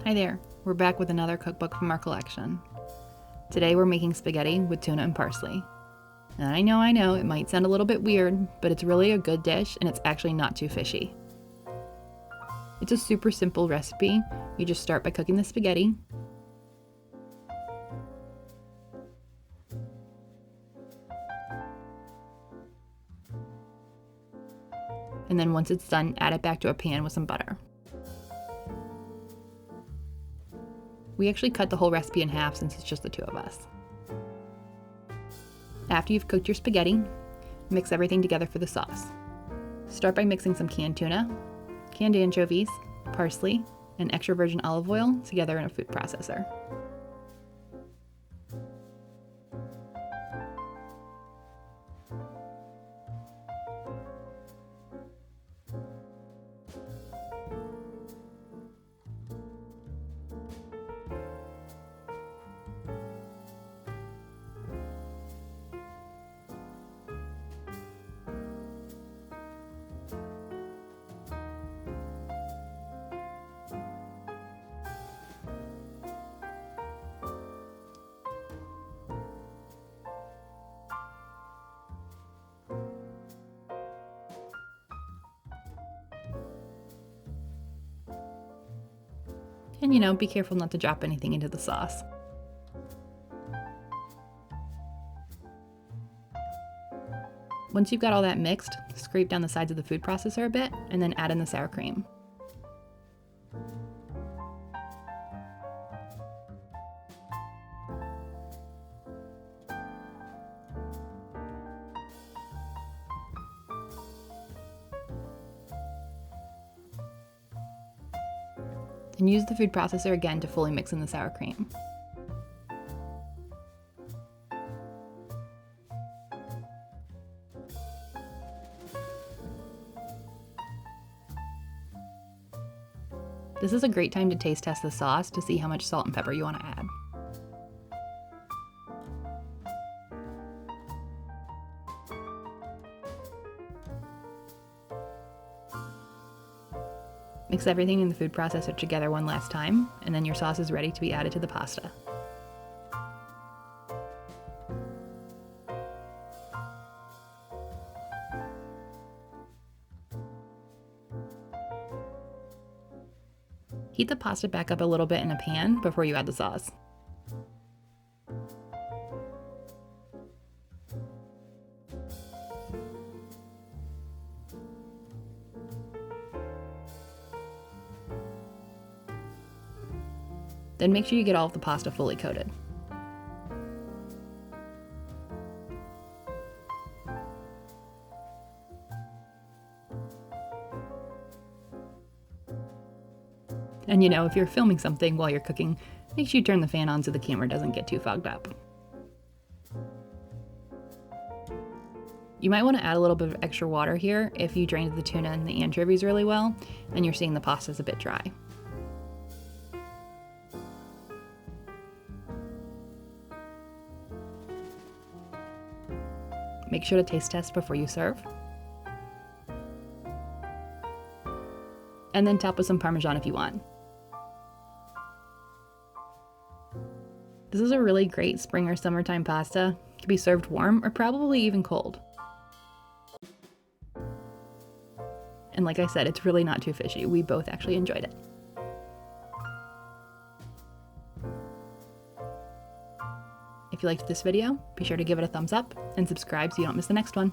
Hi there, we're back with another cookbook from our collection. Today we're making spaghetti with tuna and parsley. And I know, it might sound a little bit weird, but it's really a good dish and it's actually not too fishy. It's a super simple recipe. You just start by cooking the spaghetti. And then once it's done, add it back to a pan with some butter. We actually cut the whole recipe in half since it's just the two of us. After you've cooked your spaghetti, mix everything together for the sauce. Start by mixing some canned tuna, canned anchovies, parsley, and extra virgin olive oil together in a food processor. And be careful not to drop anything into the sauce. Once you've got all that mixed, scrape down the sides of the food processor a bit and then add in the sour cream. And use the food processor again to fully mix in the sour cream. This is a great time to taste test the sauce to see how much salt and pepper you want to add. Mix everything in the food processor together one last time, and then your sauce is ready to be added to the pasta. Heat the pasta back up a little bit in a pan before you add the sauce. Then make sure you get all of the pasta fully coated. And if you're filming something while you're cooking, make sure you turn the fan on so the camera doesn't get too fogged up. You might want to add a little bit of extra water here if you drained the tuna and the anchovies really well and you're seeing the pasta's a bit dry. Make sure to taste test before you serve. And then top with some Parmesan if you want. This is a really great spring or summertime pasta. It can be served warm or probably even cold. And like I said, it's really not too fishy. We both actually enjoyed it. If you liked this video, be sure to give it a thumbs up and subscribe so you don't miss the next one.